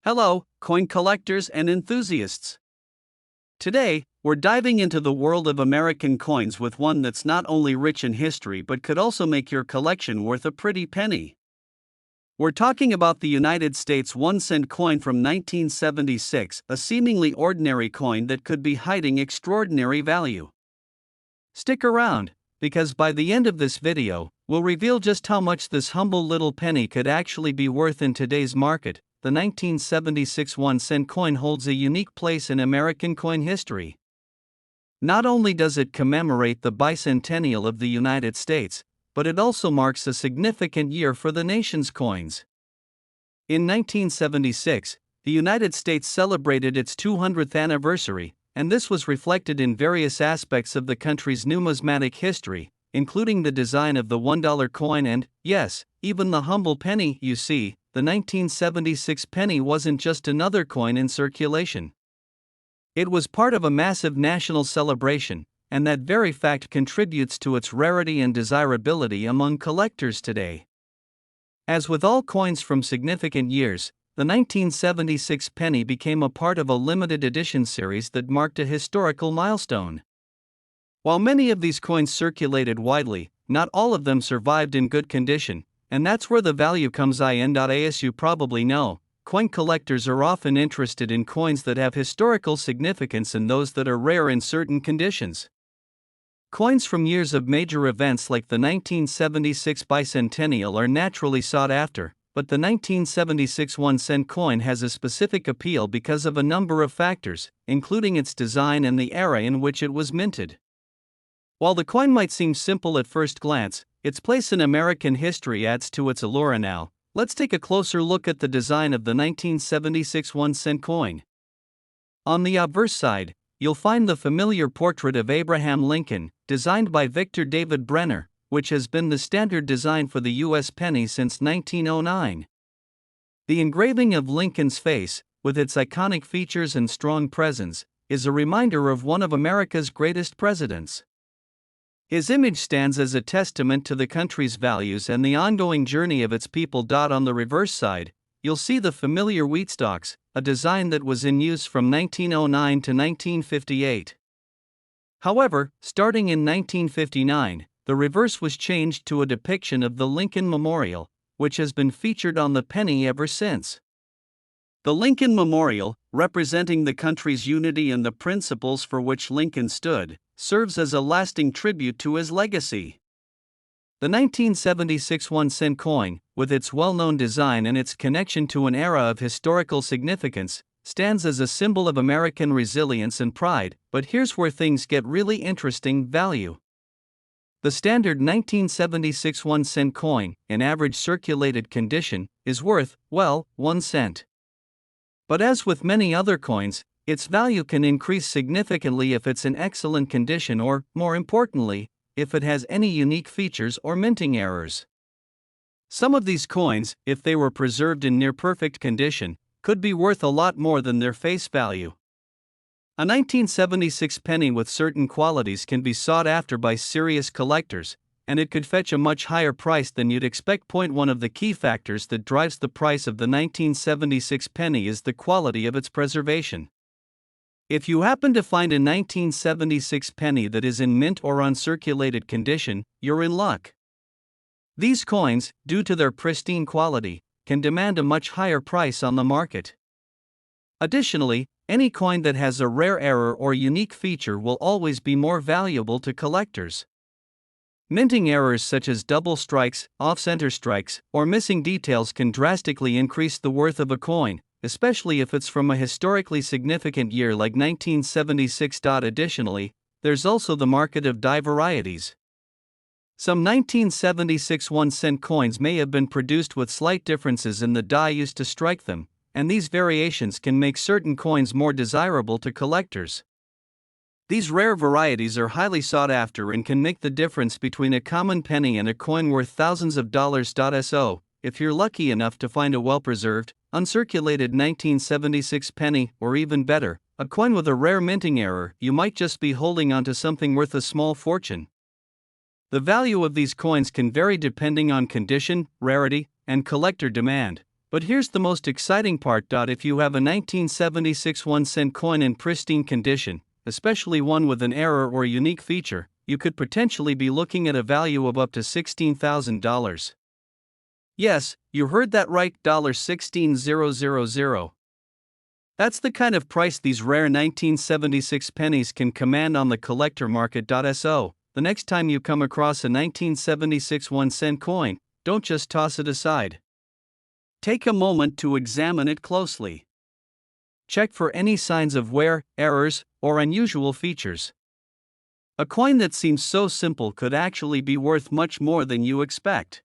Hello, coin collectors and enthusiasts. Today, we're diving into the world of American coins with one that's not only rich in history but could also make your collection worth a pretty penny. We're talking about the United States 1-cent coin from 1976, a seemingly ordinary coin that could be hiding extraordinary value. Stick around, because by the end of this video, we'll reveal just how much this humble little penny could actually be worth in today's market. The 1976 1-cent coin holds a unique place in American coin history. Not only does it commemorate the bicentennial of the United States, but it also marks a significant year for the nation's coins. In 1976, the United States celebrated its 200th anniversary, and this was reflected in various aspects of the country's numismatic history, including the design of the $1 coin and, yes, even the humble penny. You see, the 1976 penny wasn't just another coin in circulation. It was part of a massive national celebration, and that very fact contributes to its rarity and desirability among collectors today. As with all coins from significant years, the 1976 penny became a part of a limited edition series that marked a historical milestone. While many of these coins circulated widely, not all of them survived in good condition, and that's where the value comes in. As you probably know, coin collectors are often interested in coins that have historical significance and those that are rare in certain conditions. Coins from years of major events like the 1976 bicentennial are naturally sought after, but the 1976 1-cent coin has a specific appeal because of a number of factors, including its design and the era in which it was minted. While the coin might seem simple at first glance, its place in American history adds to its allure. Now, let's take a closer look at the design of the 1976 1-cent coin. On the obverse side, you'll find the familiar portrait of Abraham Lincoln, designed by Victor David Brenner, which has been the standard design for the U.S. penny since 1909. The engraving of Lincoln's face, with its iconic features and strong presence, is a reminder of one of America's greatest presidents. His image stands as a testament to the country's values and the ongoing journey of its people. On the reverse side, you'll see the familiar wheat stalks, a design that was in use from 1909 to 1958. However, starting in 1959, the reverse was changed to a depiction of the Lincoln Memorial, which has been featured on the penny ever since. The Lincoln Memorial, representing the country's unity and the principles for which Lincoln stood, serves as a lasting tribute to his legacy. The 1976 1-cent coin, with its well-known design and its connection to an era of historical significance, stands as a symbol of American resilience and pride. But here's where things get really interesting: value. The standard 1976 1-cent coin, in average circulated condition, is worth, well, 1 cent. But as with many other coins, its value can increase significantly if it's in excellent condition or, more importantly, if it has any unique features or minting errors. Some of these coins, if they were preserved in near-perfect condition, could be worth a lot more than their face value. A 1976 penny with certain qualities can be sought after by serious collectors, and it could fetch a much higher price than you'd expect. One of the key factors that drives the price of the 1976 penny is the quality of its preservation. If you happen to find a 1976 penny that is in mint or uncirculated condition, you're in luck. These coins, due to their pristine quality, can demand a much higher price on the market. Additionally, any coin that has a rare error or unique feature will always be more valuable to collectors. Minting errors such as double strikes, off-center strikes, or missing details can drastically increase the worth of a coin, especially if it's from a historically significant year like 1976. Additionally, there's also the market of die varieties. Some 1976 1-cent coins may have been produced with slight differences in the die used to strike them, and these variations can make certain coins more desirable to collectors. These rare varieties are highly sought after and can make the difference between a common penny and a coin worth thousands of dollars. So, if you're lucky enough to find a well-preserved, uncirculated 1976 penny, or even better, a coin with a rare minting error, you might just be holding onto something worth a small fortune. The value of these coins can vary depending on condition, rarity, and collector demand, But here's the most exciting part. If you have a 1976 1-cent coin in pristine condition, especially one with an error or unique feature, you could potentially be looking at a value of up to $16,000. Yes, you heard that right, $16,000. That's the kind of price these rare 1976 pennies can command on the collector market. So, the next time you come across a 1976 1-cent coin, don't just toss it aside. Take a moment to examine it closely. Check for any signs of wear, errors, or unusual features. A coin that seems so simple could actually be worth much more than you expect.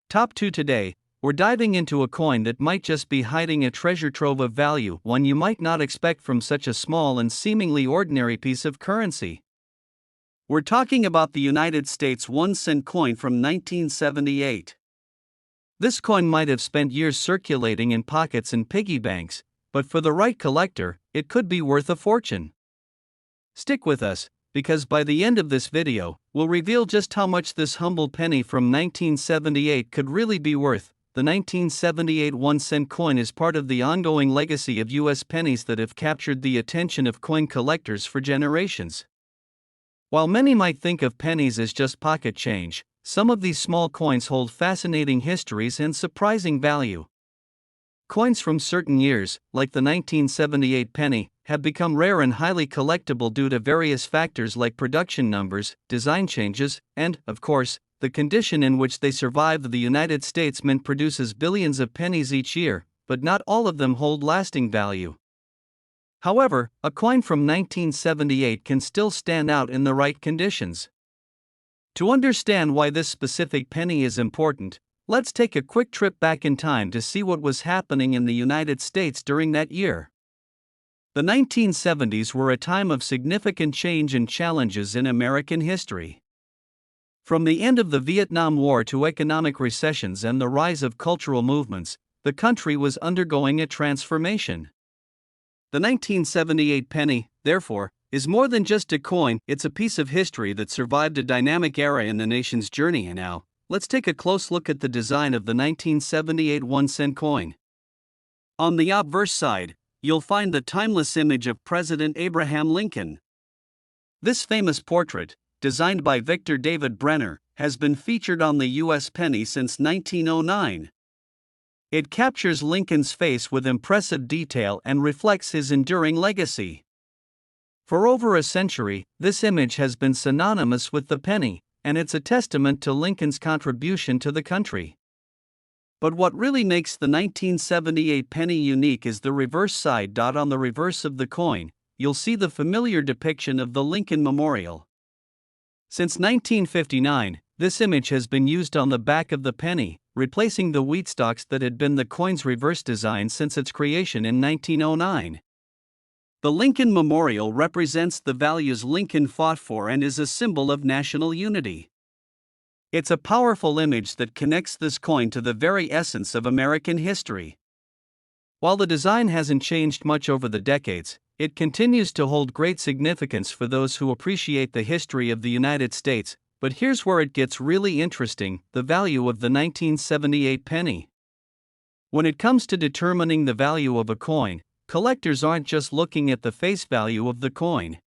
Top 2 today, we're diving into a coin that might just be hiding a treasure trove of value, one you might not expect from such a small and seemingly ordinary piece of currency. We're talking about the United States 1-cent coin from 1978. This coin might have spent years circulating in pockets and piggy banks, but for the right collector, it could be worth a fortune. Stick with us, because by the end of this video, we'll reveal just how much this humble penny from 1978 could really be worth. The 1978 1-cent coin is part of the ongoing legacy of U.S. pennies that have captured the attention of coin collectors for generations. While many might think of pennies as just pocket change, some of these small coins hold fascinating histories and surprising value. Coins from certain years, like the 1978 penny, have become rare and highly collectible due to various factors like production numbers, design changes, and, of course, the condition in which they survived. The United States Mint produces billions of pennies each year, but not all of them hold lasting value. However, a coin from 1978 can still stand out in the right conditions. To understand why this specific penny is important, let's take a quick trip back in time to see what was happening in the United States during that year. The 1970s were a time of significant change and challenges in American history. From the end of the Vietnam War to economic recessions and the rise of cultural movements, the country was undergoing a transformation. The 1978 penny, therefore, is more than just a coin, it's a piece of history that survived a dynamic era in the nation's journey. And now, let's take a close look at the design of the 1978 1-cent coin. On the obverse side, you'll find the timeless image of President Abraham Lincoln. This famous portrait, designed by Victor David Brenner, has been featured on the U.S. penny since 1909. It captures Lincoln's face with impressive detail and reflects his enduring legacy. For over a century, this image has been synonymous with the penny, and it's a testament to Lincoln's contribution to the country. But what really makes the 1978 penny unique is the reverse side. On the reverse of the coin, you'll see the familiar depiction of the Lincoln Memorial. Since 1959, this image has been used on the back of the penny, replacing the wheat stalks that had been the coin's reverse design since its creation in 1909. The Lincoln Memorial represents the values Lincoln fought for and is a symbol of national unity. It's a powerful image that connects this coin to the very essence of American history. While the design hasn't changed much over the decades, it continues to hold great significance for those who appreciate the history of the United States. But here's where it gets really interesting: the value of the 1978 penny. When it comes to determining the value of a coin, collectors aren't just looking at the face value of the coin.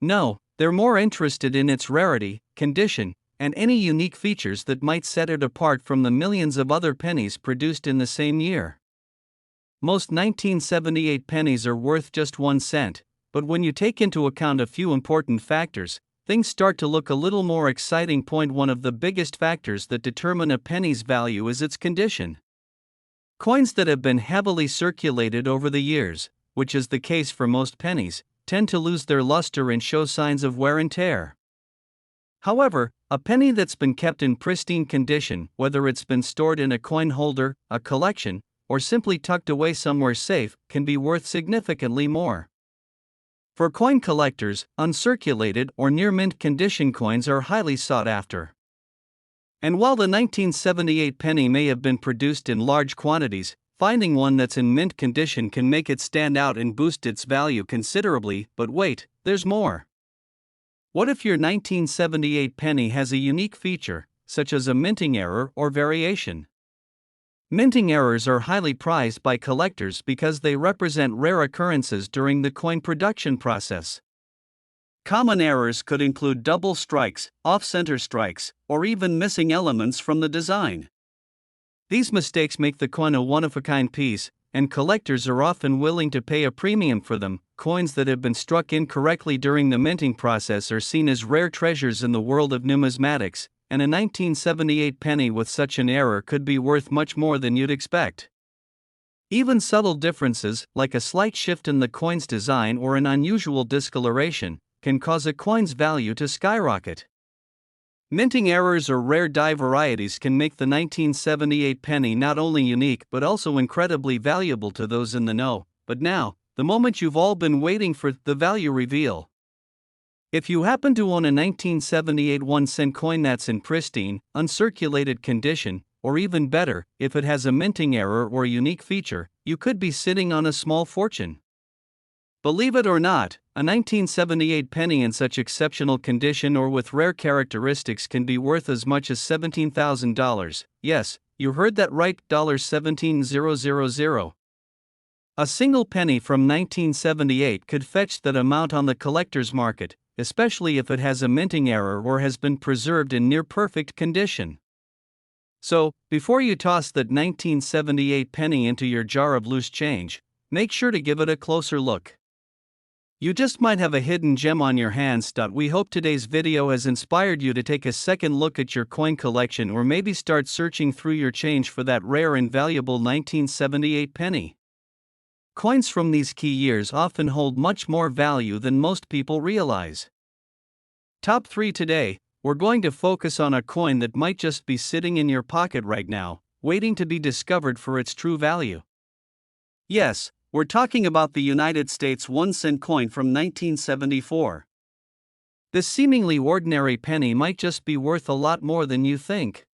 No, they're more interested in its rarity, condition, and any unique features that might set it apart from the millions of other pennies produced in the same year. Most 1978 pennies are worth just 1 cent, but when you take into account a few important factors, things start to look a little more exciting. One of the biggest factors that determine a penny's value is its condition. Coins that have been heavily circulated over the years, which is the case for most pennies, tend to lose their luster and show signs of wear and tear. However, a penny that's been kept in pristine condition, whether it's been stored in a coin holder, a collection, or simply tucked away somewhere safe, can be worth significantly more. For coin collectors, uncirculated or near mint condition coins are highly sought after. And while the 1978 penny may have been produced in large quantities, finding one that's in mint condition can make it stand out and boost its value considerably. But wait, there's more. What if your 1978 penny has a unique feature, such as a minting error or variation? Minting errors are highly prized by collectors because they represent rare occurrences during the coin production process. Common errors could include double strikes, off-center strikes, or even missing elements from the design. These mistakes make the coin a one-of-a-kind piece, and collectors are often willing to pay a premium for them. Coins that have been struck incorrectly during the minting process are seen as rare treasures in the world of numismatics, and a 1978 penny with such an error could be worth much more than you'd expect. Even subtle differences, like a slight shift in the coin's design or an unusual discoloration, can cause a coin's value to skyrocket. Minting errors or rare die varieties can make the 1978 penny not only unique but also incredibly valuable to those in the know. But now, the moment you've all been waiting for, the value reveal. If you happen to own a 1978 1-cent coin that's in pristine, uncirculated condition, or even better, if it has a minting error or unique feature, you could be sitting on a small fortune. Believe it or not, a 1978 penny in such exceptional condition or with rare characteristics can be worth as much as $17,000. Yes, you heard that right, $17,000. A single penny from 1978 could fetch that amount on the collector's market, especially if it has a minting error or has been preserved in near-perfect condition. So, before you toss that 1978 penny into your jar of loose change, make sure to give it a closer look. You just might have a hidden gem on your hands. We hope today's video has inspired you to take a second look at your coin collection or maybe start searching through your change for that rare and valuable 1978 penny. Coins from these key years often hold much more value than most people realize. Top 3 today, we're going to focus on a coin that might just be sitting in your pocket right now, waiting to be discovered for its true value. Yes, we're talking about the United States 1-cent coin from 1974. This seemingly ordinary penny might just be worth a lot more than you think.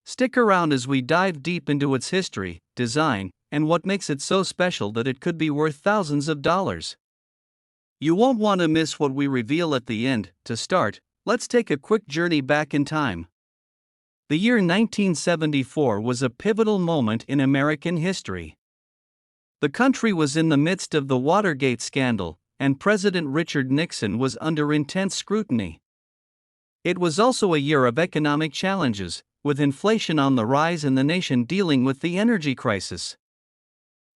Stick around as we dive deep into its history, design, and what makes it so special that it could be worth thousands of dollars. You won't want to miss what we reveal at the end. To start, let's take a quick journey back in time. The year 1974 was a pivotal moment in American history. The country was in the midst of the Watergate scandal, and President Richard Nixon was under intense scrutiny. It was also a year of economic challenges, with inflation on the rise and the nation dealing with the energy crisis.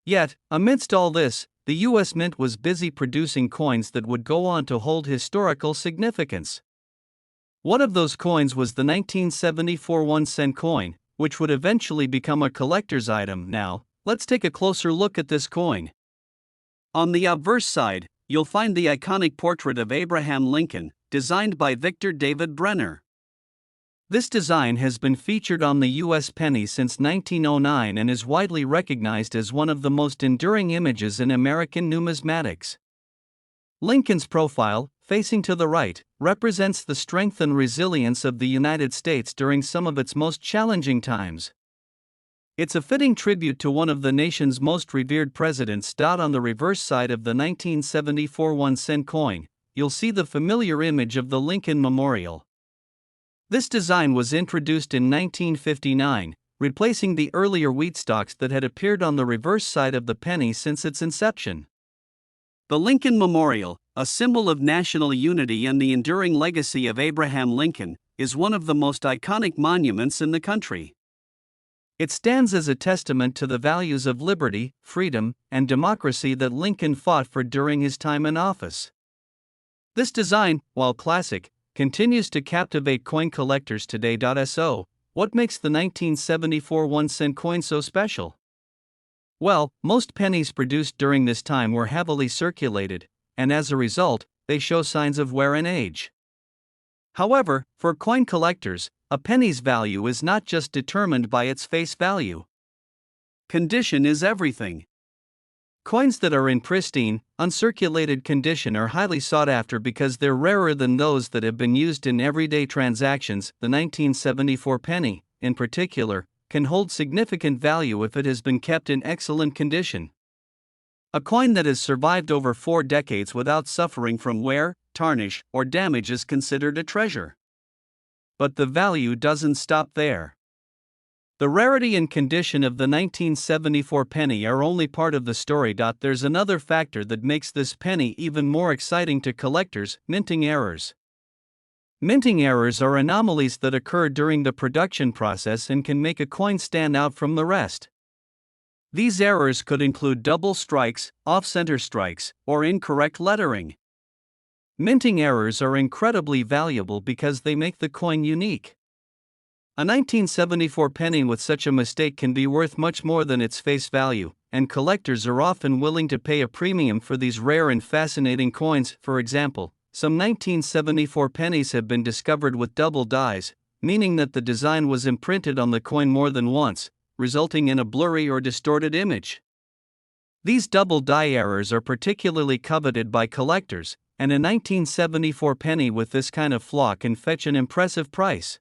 Yet, amidst all this, the U.S. Mint was busy producing coins that would go on to hold historical significance. One of those coins was the 1974 1-cent coin, which would eventually become a collector's item. Now, let's take a closer look at this coin. On the obverse side, you'll find the iconic portrait of Abraham Lincoln, designed by Victor David Brenner. This design has been featured on the U.S. penny since 1909 and is widely recognized as one of the most enduring images in American numismatics. Lincoln's profile, facing to the right, represents the strength and resilience of the United States during some of its most challenging times. It's a fitting tribute to one of the nation's most revered presidents. On the reverse side of the 1974 1-cent coin, you'll see the familiar image of the Lincoln Memorial. This design was introduced in 1959, replacing the earlier wheat stalks that had appeared on the reverse side of the penny since its inception. The Lincoln Memorial, a symbol of national unity and the enduring legacy of Abraham Lincoln, is one of the most iconic monuments in the country. It stands as a testament to the values of liberty, freedom, and democracy that Lincoln fought for during his time in office. This design, while classic, continues to captivate coin collectors today. So, what makes the 1974 1-cent coin so special? Well, most pennies produced during this time were heavily circulated, and as a result, they show signs of wear and age. However, for coin collectors, a penny's value is not just determined by its face value. Condition is everything. Coins that are in pristine, uncirculated condition are highly sought after because they're rarer than those that have been used in everyday transactions. The 1974 penny, in particular, can hold significant value if it has been kept in excellent condition. A coin that has survived over 4 decades without suffering from wear, tarnish, or damage is considered a treasure. But the value doesn't stop there. The rarity and condition of the 1974 penny are only part of the story. There's another factor that makes this penny even more exciting to collectors: minting errors. Minting errors are anomalies that occur during the production process and can make a coin stand out from the rest. These errors could include double strikes, off-center strikes, or incorrect lettering. Minting errors are incredibly valuable because they make the coin unique. A 1974 penny with such a mistake can be worth much more than its face value, and collectors are often willing to pay a premium for these rare and fascinating coins. For example, some 1974 pennies have been discovered with double dies, meaning that the design was imprinted on the coin more than once, resulting in a blurry or distorted image. These double die errors are particularly coveted by collectors, and a 1974 penny with this kind of flaw can fetch an impressive price.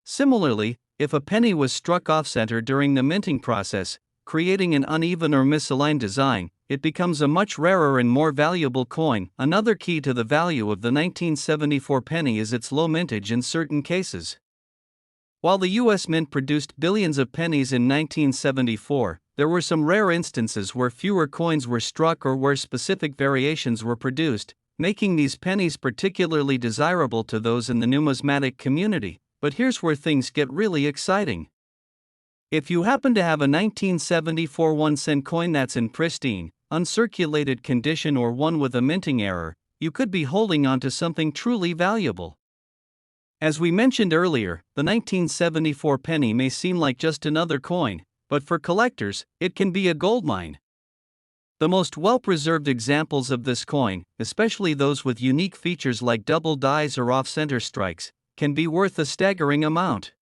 Similarly, if a penny was struck off-center during the minting process, creating an uneven or misaligned design, it becomes a much rarer and more valuable coin. Another key to the value of the 1974 penny is its low mintage in certain cases. While the U.S. Mint produced billions of pennies in 1974, there were some rare instances where fewer coins were struck or where specific variations were produced, making these pennies particularly desirable to those in the numismatic community. But here's where things get really exciting. If you happen to have a 1974 1-cent coin that's in pristine, uncirculated condition or one with a minting error, you could be holding on to something truly valuable. As we mentioned earlier, the 1974 penny may seem like just another coin, but for collectors, it can be a goldmine. The most well-preserved examples of this coin, especially those with unique features like double dies or off-center strikes, can be worth a staggering amount.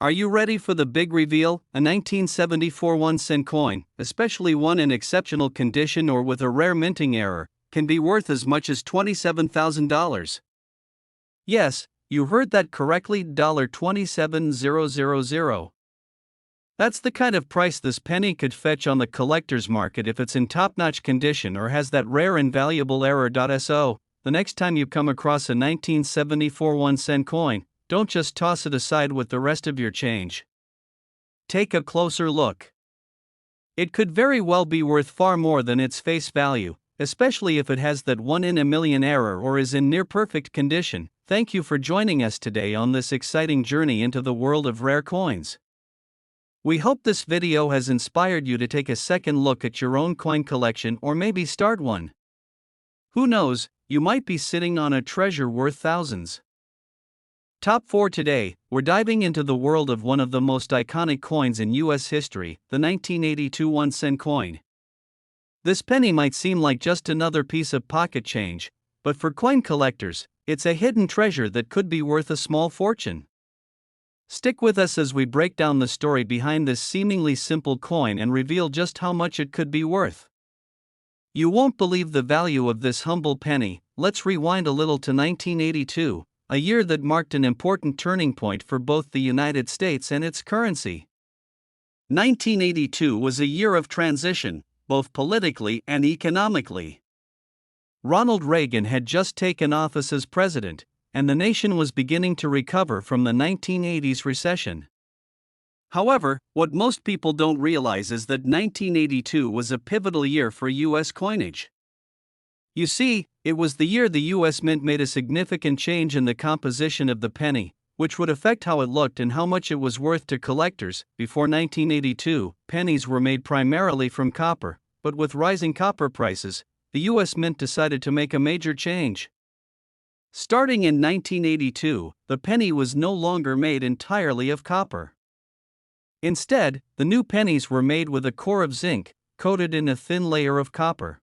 Are you ready for the big reveal? A 1974 1-cent coin, especially one in exceptional condition or with a rare minting error, can be worth as much as $27,000. Yes, you heard that correctly, $27,000. That's the kind of price this penny could fetch on the collector's market if it's in top-notch condition or has that rare and valuable error. So, the next time you come across a 1974 1-cent coin, don't just toss it aside with the rest of your change. Take a closer look. It could very well be worth far more than its face value, especially if it has that 1 in a million error or is in near-perfect condition. Thank you for joining us today on this exciting journey into the world of rare coins. We hope this video has inspired you to take a second look at your own coin collection or maybe start one. Who knows, you might be sitting on a treasure worth thousands. Top 4 today, we're diving into the world of one of the most iconic coins in U.S. history, the 1982 1-cent coin. This penny might seem like just another piece of pocket change, but for coin collectors, it's a hidden treasure that could be worth a small fortune. Stick with us as we break down the story behind this seemingly simple coin and reveal just how much it could be worth. You won't believe the value of this humble penny. Let's rewind a little to 1982, a year that marked an important turning point for both the United States and its currency. 1982 was a year of transition, both politically and economically. Ronald Reagan had just taken office as president, and the nation was beginning to recover from the 1980s recession. However, what most people don't realize is that 1982 was a pivotal year for U.S. coinage. You see, it was the year the U.S. Mint made a significant change in the composition of the penny, which would affect how it looked and how much it was worth to collectors. Before 1982, pennies were made primarily from copper, but with rising copper prices, the U.S. Mint decided to make a major change. Starting in 1982, the penny was no longer made entirely of copper. Instead, the new pennies were made with a core of zinc, coated in a thin layer of copper.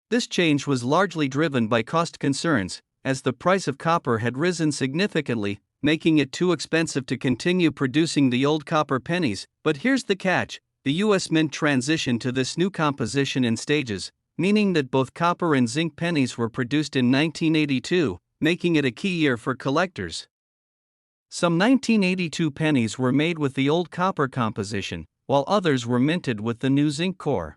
This change was largely driven by cost concerns, as the price of copper had risen significantly, making it too expensive to continue producing the old copper pennies. But here's the catch: the U.S. Mint transitioned to this new composition in stages, meaning that both copper and zinc pennies were produced in 1982, making it a key year for collectors. Some 1982 pennies were made with the old copper composition, while others were minted with the new zinc core.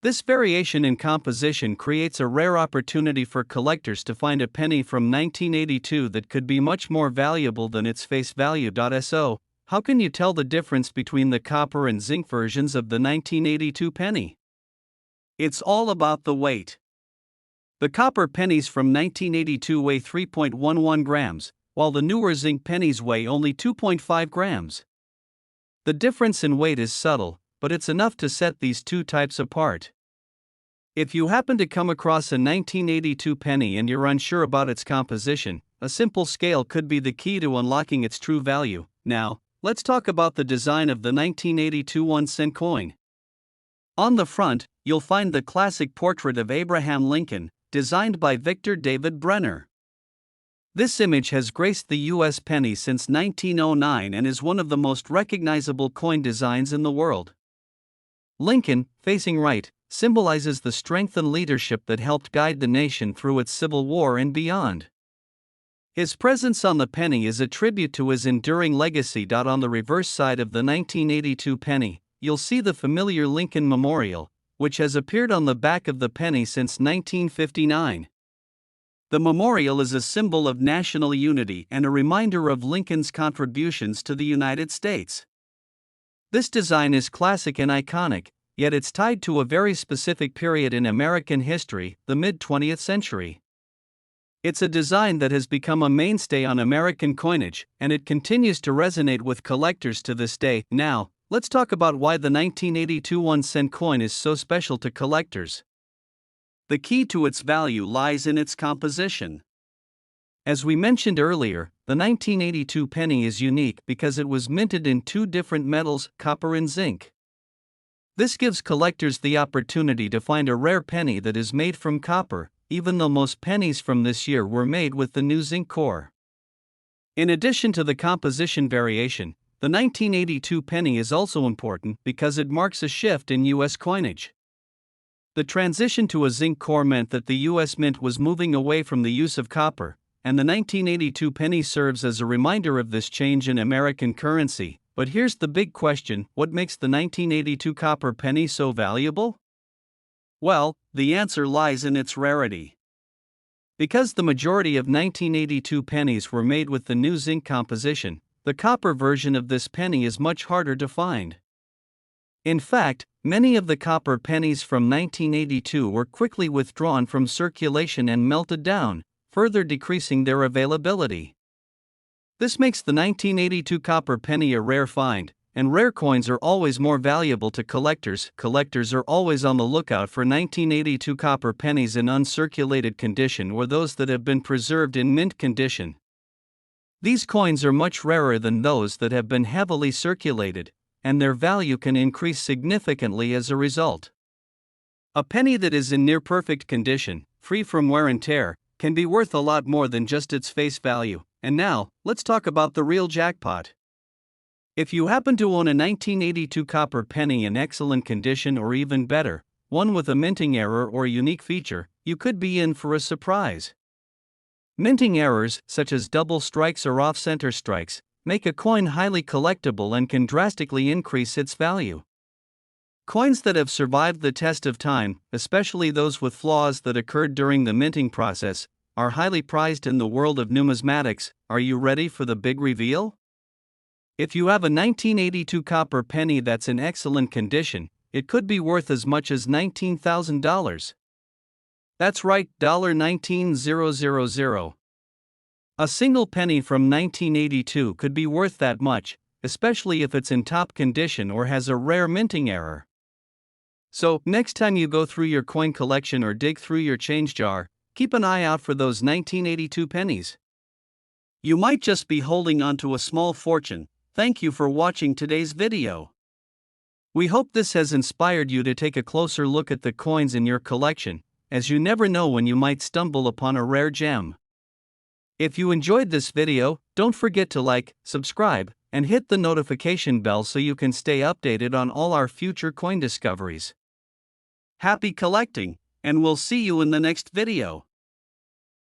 This variation in composition creates a rare opportunity for collectors to find a penny from 1982 that could be much more valuable than its face value. So, how can you tell the difference between the copper and zinc versions of the 1982 penny? It's all about the weight. The copper pennies from 1982 weigh 3.11 grams, while the newer zinc pennies weigh only 2.5 grams. The difference in weight is subtle, but it's enough to set these two types apart. If you happen to come across a 1982 penny and you're unsure about its composition, a simple scale could be the key to unlocking its true value. Now, let's talk about the design of the 1982 1-cent coin. On the front, you'll find the classic portrait of Abraham Lincoln, designed by Victor David Brenner. This image has graced the U.S. penny since 1909 and is one of the most recognizable coin designs in the world. Lincoln, facing right, symbolizes the strength and leadership that helped guide the nation through its Civil War and beyond. His presence on the penny is a tribute to his enduring legacy. On the reverse side of the 1982 penny, you'll see the familiar Lincoln Memorial, which has appeared on the back of the penny since 1959. The memorial is a symbol of national unity and a reminder of Lincoln's contributions to the United States. This design is classic and iconic, yet it's tied to a very specific period in American history, the mid-20th century. It's a design that has become a mainstay on American coinage, and it continues to resonate with collectors to this day. Now, let's talk about why the 1982 1-cent coin is so special to collectors. The key to its value lies in its composition. As we mentioned earlier, the 1982 penny is unique because it was minted in two different metals, copper and zinc. This gives collectors the opportunity to find a rare penny that is made from copper, even though most pennies from this year were made with the new zinc core. In addition to the composition variation, the 1982 penny is also important because it marks a shift in U.S. coinage. The transition to a zinc core meant that the U.S. Mint was moving away from the use of copper, and the 1982 penny serves as a reminder of this change in American currency. But here's the big question: what makes the 1982 copper penny so valuable? Well, the answer lies in its rarity. Because the majority of 1982 pennies were made with the new zinc composition, the copper version of this penny is much harder to find. In fact, many of the copper pennies from 1982 were quickly withdrawn from circulation and melted down, further decreasing their availability. This makes the 1982 copper penny a rare find, and rare coins are always more valuable to collectors. Collectors are always on the lookout for 1982 copper pennies in uncirculated condition or those that have been preserved in mint condition. These coins are much rarer than those that have been heavily circulated, and their value can increase significantly as a result. A penny that is in near perfect condition, free from wear and tear, can be worth a lot more than just its face value. And now, let's talk about the real jackpot. If you happen to own a 1982 copper penny in excellent condition, or even better, one with a minting error or unique feature, you could be in for a surprise. Minting errors, such as double strikes or off-center strikes, make a coin highly collectible and can drastically increase its value. Coins that have survived the test of time, especially those with flaws that occurred during the minting process, are highly prized in the world of numismatics. Are you ready for the big reveal? If you have a 1982 copper penny that's in excellent condition, it could be worth as much as $19,000. That's right, $19,000. A single penny from 1982 could be worth that much, especially if it's in top condition or has a rare minting error. So, next time you go through your coin collection or dig through your change jar, keep an eye out for those 1982 pennies. You might just be holding onto a small fortune. Thank you for watching today's video. We hope this has inspired you to take a closer look at the coins in your collection, as you never know when you might stumble upon a rare gem. If you enjoyed this video, don't forget to like, subscribe, and hit the notification bell so you can stay updated on all our future coin discoveries. Happy collecting, and we'll see you in the next video.